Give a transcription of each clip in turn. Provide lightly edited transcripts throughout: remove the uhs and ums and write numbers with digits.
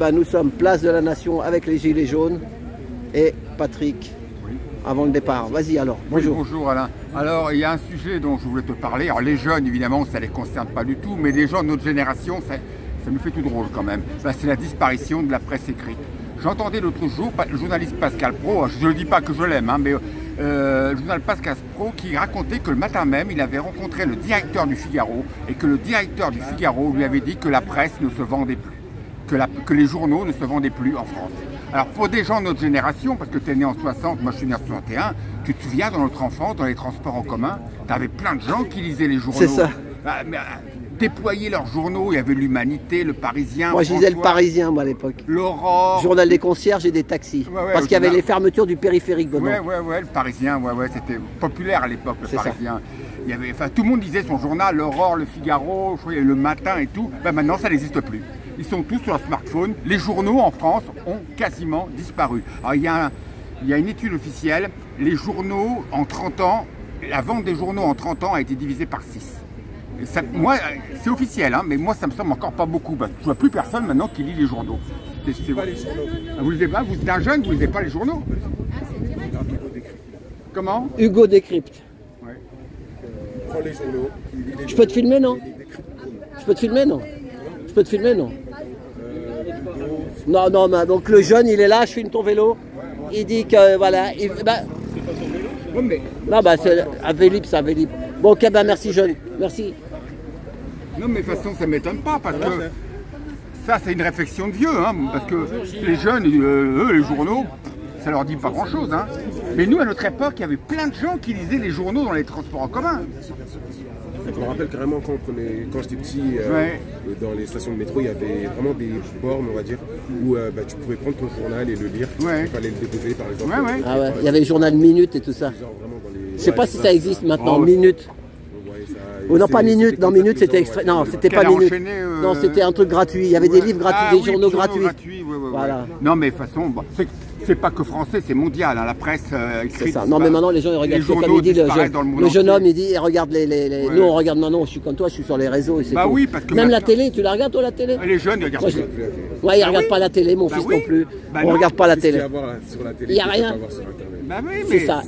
Nous sommes place de la Nation avec les Gilets jaunes et Patrick, oui. Avant le départ. Vas-y alors, bonjour. Oui, bonjour Alain. Alors il y a un sujet dont je voulais te parler. Alors les jeunes évidemment ça ne les concerne pas du tout, mais les gens de notre génération ça nous fait tout drôle quand même. C'est la disparition de la presse écrite. J'entendais l'autre jour le journaliste Pascal Praud, je ne dis pas que je l'aime, mais le journaliste Pascal Praud qui racontait que le matin même il avait rencontré le directeur du Figaro et que le directeur du Figaro lui avait dit que la presse ne se vendait plus. Que les journaux ne se vendaient plus en France. Alors pour des gens de notre génération, parce que tu es né en 60, moi je suis né en 61, tu te souviens dans notre enfance, dans les transports en commun, tu avais plein de gens qui lisaient les journaux. C'est ça. Déployaient leurs journaux, il y avait l'Humanité, le Parisien. Moi je lisais le Parisien moi à l'époque. L'Aurore. Journal des concierges et des taxis. Ouais, parce qu'il y avait les fermetures du périphérique dedans. Ouais, le Parisien, c'était populaire à l'époque le Parisien. Il y avait, tout le monde lisait son journal, l'Aurore, le Figaro, le Matin et tout. Maintenant ça n'existe plus. Ils sont tous sur leur smartphone. Les journaux en France ont quasiment disparu. Alors il y a une étude officielle. Les journaux en 30 ans, la vente des journaux en 30 ans a été divisée par 6. Ça, moi, c'est officiel, hein, mais moi ça me semble encore pas beaucoup. Parce que je vois plus personne maintenant qui lit les journaux. Pas les journaux. Vous lisez pas, vous êtes un jeune, vous lisez pas les journaux. Comment? Hugo décrypte. Ouais. Prends les journaux. Je peux te filmer, non? Je peux te filmer, non? Je peux te filmer, non? Non, mais donc le jeune, il est là, je filme ton vélo. Il dit que, voilà. C'est pas ton vélo? Non, c'est un Vélib, c'est un Vélib. Bon, ok, merci jeune, merci. Non, mais de toute façon, ça ne m'étonne pas, parce que ça, c'est une réflexion de vieux, hein, parce que les jeunes, eux, les journaux, ça leur dit pas grand-chose. Hein. Mais nous, à notre époque, il y avait plein de gens qui lisaient les journaux dans les transports en commun. Je me rappelle carrément quand j'étais petit, dans les stations de métro, il y avait vraiment des bornes, on va dire, où tu pouvais prendre ton journal et le lire. Il fallait le déposer, par exemple. Ah ouais. Il y avait le journal Minute et tout ça. Je sais pas si ça existe maintenant, Minute. Oh non, pas Minute, non, Minute c'était extrait. Non, c'était pas Minute. Non, c'était un truc gratuit. Il y avait des livres gratuits, des journaux gratuits. Voilà. Non, mais de toute façon, c'est pas que français, c'est mondial, hein, la presse écrite. C'est ça. Non, mais maintenant les gens ils regardent comme il dit le jeune homme, il dit, il regarde les. Nous on regarde, non, je suis comme toi, je suis sur les réseaux. Et bah oui, parce que. Même la télé, tu la regardes toi la télé? Les jeunes ils regardent. Ouais, ils regardent pas la télé, mon fils non plus. On regarde pas la télé. Il n'y a rien. Bah oui, mais ça.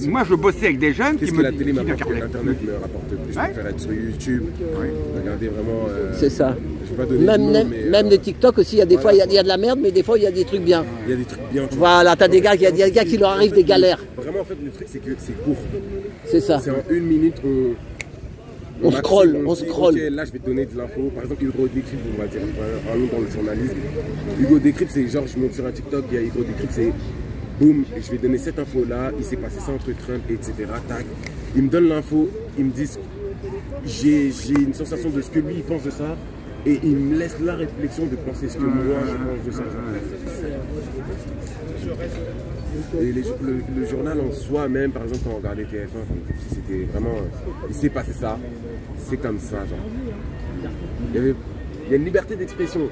Moi je bossais avec des jeunes qui me la télé m'apporte, l'internet me rapporte plus. Je préfère être sur YouTube, regarder vraiment. C'est ça. Même les TikTok aussi, il y a des fois il y a de la merde, mais des fois il y a des trucs bien. Il y a des trucs bien. Voilà, t'as des gars, il y a des gars qui leur arrivent des galères. Vraiment en fait le truc c'est que c'est court. C'est ça. C'est en 1 minute on scrolle. Okay, là je vais te donner de l'info. Par exemple Hugo Décrypte, on va dire, un nom dans le journalisme. Hugo Décrypte c'est genre je monte sur un TikTok, il y a Hugo Décrypte, c'est boum, et je vais donner cette info là, il s'est passé ça entre Trump, etc. Tac. Ils me donnent l'info, ils me disent j'ai une sensation de ce que lui il pense de ça. Et il me laisse la réflexion de penser ce que moi je pense de ça. Et le journal en soi même, par exemple quand on regardait TF1, c'était vraiment, il s'est passé ça, c'est comme ça genre. Il y a une liberté d'expression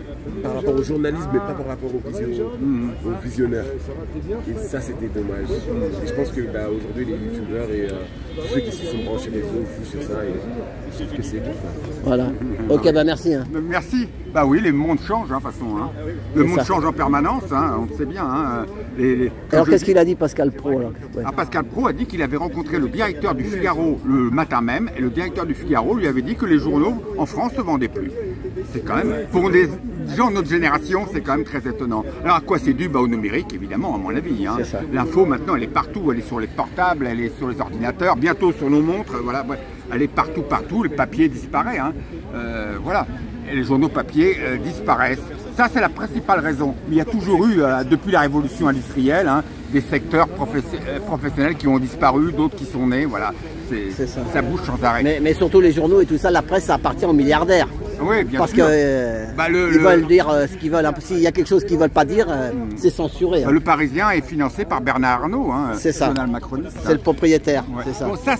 par rapport au journalisme mais pas par rapport aux visionnaires. Et ça c'était dommage. Et je pense que aujourd'hui les youtubeurs et tous ceux qui se sont branchés les autres jouent sur ça et je trouve que c'est bon. Voilà. Ok, merci. Hein. Merci. Bah oui, les mondes changent, de toute façon. Hein. Le monde change en permanence, hein, on le sait bien. Hein. Alors qu'est-ce qu'il a dit Pascal Praud Pascal Praud a dit qu'il avait rencontré le directeur du Figaro le matin même, et le directeur du Figaro lui avait dit que les journaux en France ne se vendaient plus. C'est quand même, pour des gens de notre génération, c'est quand même très étonnant. Alors à quoi c'est dû? Au numérique, évidemment, à mon avis. Hein. L'info, maintenant, elle est partout. Elle est sur les portables, elle est sur les ordinateurs, bientôt sur nos montres. Voilà, elle est partout. Le papier disparaît. Hein. Voilà. Et les journaux papier disparaissent. Ça, c'est la principale raison. Il y a toujours eu, depuis la révolution industrielle, hein, des secteurs professionnels qui ont disparu, d'autres qui sont nés. Voilà. Ça bouge sans arrêt. Mais surtout les journaux et tout ça, la presse, ça appartient aux milliardaires. Oui, bien parce sûr. Parce qu'ils veulent dire ce qu'ils veulent. S'il y a quelque chose qu'ils ne veulent pas dire, c'est censuré. Hein. Le Parisien est financé par Bernard Arnault. Hein, c'est ça. Macroniste. C'est le propriétaire. Ouais. Ça. Bon, ça,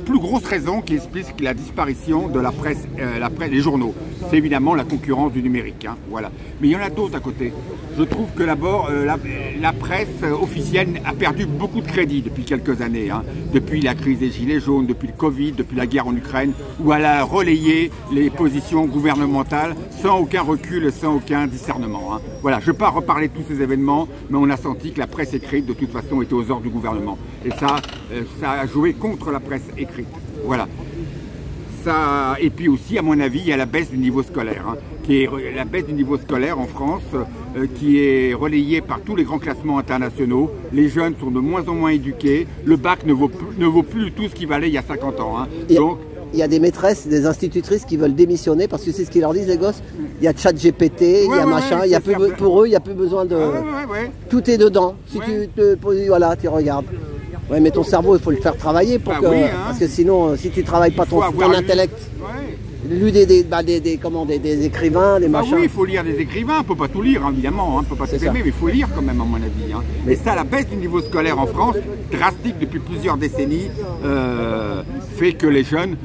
plus grosse raison qui explique la disparition de la presse, les journaux. C'est évidemment la concurrence du numérique. Hein, voilà. Mais il y en a d'autres à côté. Je trouve que d'abord, la presse officielle a perdu beaucoup de crédit depuis quelques années. Hein, depuis la crise des Gilets jaunes, depuis le Covid, depuis la guerre en Ukraine, où elle a relayé les positions gouvernementales sans aucun recul et sans aucun discernement. Hein. Voilà, je ne vais pas reparler de tous ces événements, mais on a senti que la presse écrite, de toute façon, était aux ordres du gouvernement. Et ça a joué contre la presse écrite. Voilà. Ça, et puis aussi, à mon avis, il y a la baisse du niveau scolaire, hein, qui est la baisse du niveau scolaire en France, qui est relayée par tous les grands classements internationaux. Les jeunes sont de moins en moins éduqués. Le bac ne vaut plus tout ce qu'il valait il y a 50 ans. Hein. Donc, il y a des maîtresses, des institutrices qui veulent démissionner parce que c'est ce qu'ils leur disent, les gosses. Il y a ChatGPT, il y a machin, il y a plus, pour eux, il n'y a plus besoin de... Tout est dedans. Si voilà, tu regardes. Ouais, mais ton cerveau, il faut le faire travailler pour que... hein. Parce que sinon, si tu ne travailles pas ton intellect... Lu des écrivains, des machins. Oui, il faut lire des écrivains, on ne peut pas tout lire, évidemment, hein, on ne peut pas tout aimer, mais il faut lire quand même, à mon avis. Hein. Mais ça, la baisse du niveau scolaire en France, drastique depuis plusieurs décennies, fait que les jeunes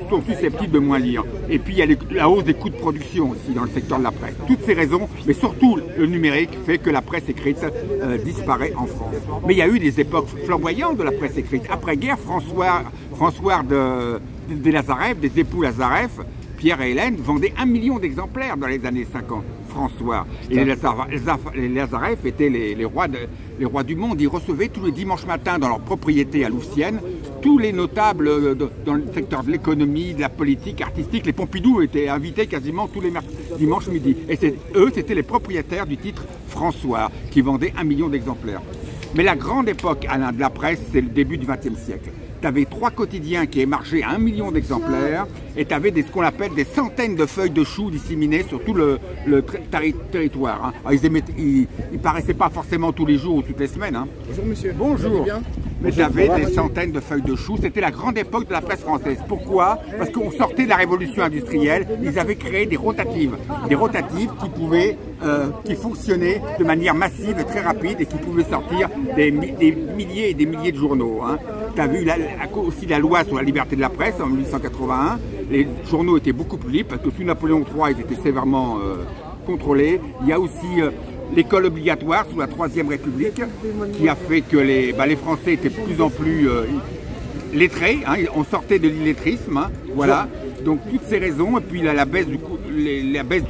sont susceptibles de moins lire. Et puis il y a la hausse des coûts de production aussi dans le secteur de la presse. Toutes ces raisons, mais surtout le numérique, fait que la presse écrite disparaît en France. Mais il y a eu des époques flamboyantes de la presse écrite. Après-guerre, François des Lazareff, des époux Lazareff, Pierre et Hélène vendaient 1 million d'exemplaires dans les années 50, François. Et les Lazareff étaient les rois du monde. Ils recevaient tous les dimanches matins dans leur propriété à Louvciennes tous les notables dans le secteur de l'économie, de la politique, artistique. Les Pompidou étaient invités quasiment tous les dimanches midi. Et eux, c'était les propriétaires du titre François, qui vendaient 1 million d'exemplaires. Mais la grande époque, Alain, de la presse, c'est le début du XXe siècle. Tu avais 3 quotidiens qui émargeaient à 1 million d'exemplaires et tu avais ce qu'on appelle des centaines de feuilles de choux disséminées sur tout le territoire. Hein. Alors, ils paraissaient pas forcément tous les jours ou toutes les semaines. Hein. Bonjour monsieur. Bonjour. Mais tu avais des centaines de feuilles de choux. C'était la grande époque de la presse française. Pourquoi? Parce qu'on sortait de la révolution industrielle. Ils avaient créé des rotatives. Des rotatives qui fonctionnaient de manière massive et très rapide et qui pouvaient sortir des milliers et des milliers de journaux. Hein. Tu as vu aussi la loi sur la liberté de la presse en 1881. Les journaux étaient beaucoup plus libres parce que sous Napoléon III, ils étaient sévèrement contrôlés. Il y a aussi l'école obligatoire sous la Troisième République qui a fait que les Français étaient de plus en plus lettrés. Hein, on sortait de l'illettrisme. Hein, voilà. Donc toutes ces raisons, et puis la baisse du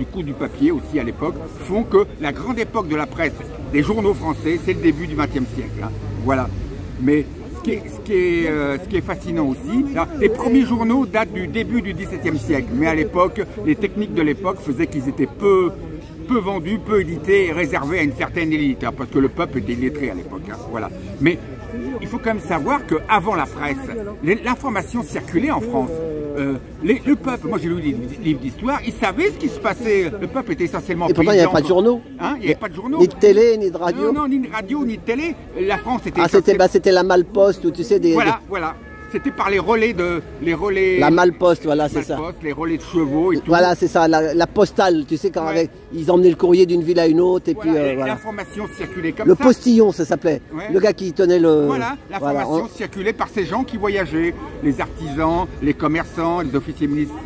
coût du papier aussi à l'époque, font que la grande époque de la presse, des journaux français, c'est le début du XXe siècle. Hein, voilà. Mais ce qui est fascinant aussi, les premiers journaux datent du début du XVIIe siècle, mais à l'époque, les techniques de l'époque faisaient qu'ils étaient peu vendus, peu édités et réservés à une certaine élite, hein, parce que le peuple était illettré à l'époque. Hein, voilà. Mais il faut quand même savoir qu'avant la presse, l'information circulait en France. Le peuple, moi j'ai lu des livres d'histoire, ils savaient ce qui se passait. Le peuple était essentiellement paysan. Et pourtant il n'y avait pas de journaux. Hein, il n'y avait pas de journaux. Ni de télé, ni de radio. Non, ni de radio, ni de télé. La France était... c'était la Malposte, ou tu sais, Voilà. C'était par les relais. La Malposte, voilà, c'est ça. Les relais de chevaux et tout. Voilà, c'est ça, la postale, tu sais, quand ils emmenaient le courrier d'une ville à une autre. Et puis, l'information circulait comme ça. Le postillon, ça s'appelait. Ouais. Le gars qui tenait le... Voilà, l'information circulait par ces gens qui voyageaient. Les artisans, les commerçants, les officiers ministériels.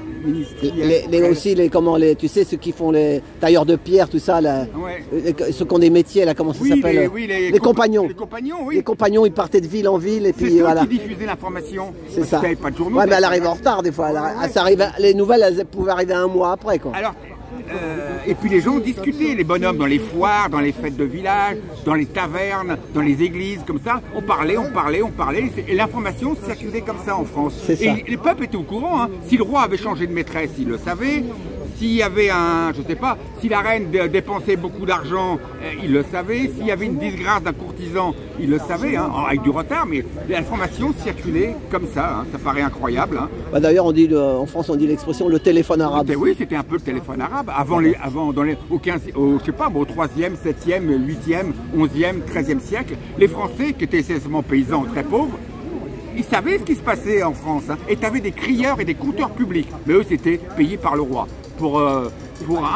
Tu sais, ceux qui font les tailleurs de pierre, tout ça, ceux qui ont des métiers, là, comment ça s'appelle? Les compagnons. Les compagnons, oui. Les compagnons, ils partaient de ville en ville et puis c'est voilà. Qui diffusaient l'information. C'est ça. Pas de journaux. Ouais, mais elle arrive en retard des fois. Les nouvelles, elles pouvaient arriver un mois après, quoi. Alors, et puis les gens discutaient, les bonhommes, dans les foires, dans les fêtes de village, dans les tavernes, dans les églises, comme ça. On parlait. Et l'information circulait comme ça en France. Et les peuples étaient au courant. Hein. Si le roi avait changé de maîtresse, il le savait. S'il y avait si la reine dépensait beaucoup d'argent, il le savait. S'il y avait une disgrâce d'un courtisan, il le savait, hein, avec du retard, mais l'information circulait comme ça. Hein, ça paraît incroyable. Hein. Bah d'ailleurs, en France, on dit l'expression le téléphone arabe. Oui, c'était un peu le téléphone arabe. Au 3e, 7e, 8e, 11e, 13e siècle, les Français, qui étaient essentiellement paysans très pauvres, ils savaient ce qui se passait en France. Hein, et tu avais des crieurs et des conteurs publics. Mais eux, c'était payé par le roi. pour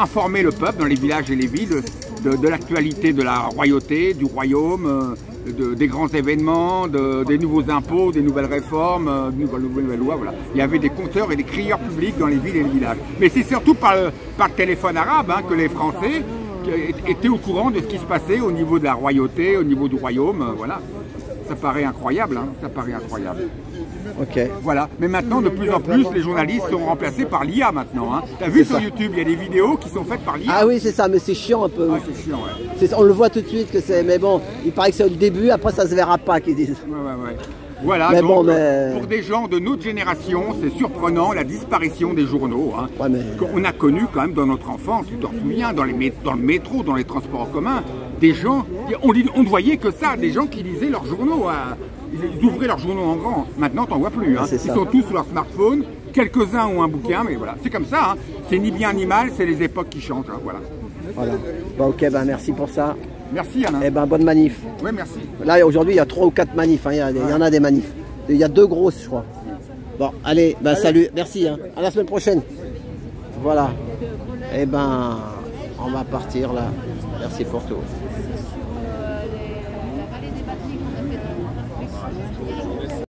informer le peuple dans les villages et les villes de l'actualité de la royauté, du royaume, des grands événements, des nouveaux impôts, des nouvelles réformes, des nouvelles lois. Voilà. Il y avait des conteurs et des crieurs publics dans les villes et les villages. Mais c'est surtout par le téléphone arabe que les Français étaient au courant de ce qui se passait au niveau de la royauté, au niveau du royaume. Voilà. Ça paraît incroyable, ça paraît incroyable. Ok. Voilà, mais maintenant de plus en plus les journalistes sont remplacés par l'IA maintenant. T'as vu sur YouTube, il y a des vidéos qui sont faites par l'IA. Ah oui, c'est ça, mais c'est chiant un peu. Ah, c'est chiant, ouais. On le voit tout de suite que c'est, mais bon, il paraît que c'est le début, après ça se verra pas qu'ils disent. Ouais. Voilà, mais donc, bon, mais... pour des gens de notre génération, c'est surprenant la disparition des journaux. Ouais, mais... On a connu quand même dans notre enfance, tu t'en souviens, dans le métro, dans les transports en commun, des gens, on ne voyait que ça, des gens qui lisaient leurs journaux. Ils ouvraient leurs journaux en grand. Maintenant, t'en vois plus. Ils sont tous sur leur smartphone. Quelques-uns ont un bouquin, mais voilà. C'est comme ça. C'est ni bien ni mal, c'est les époques qui chantent. Voilà. Bon, ok, merci pour ça. Merci, Alain. Eh bonne manif. Oui, merci. Là, aujourd'hui, il y a 3 ou 4 manifs. Il y en a des manifs. Il y a 2 grosses, je crois. Bon, allez, salut. Merci. À la semaine prochaine. Voilà. On va partir là. Merci pour tout.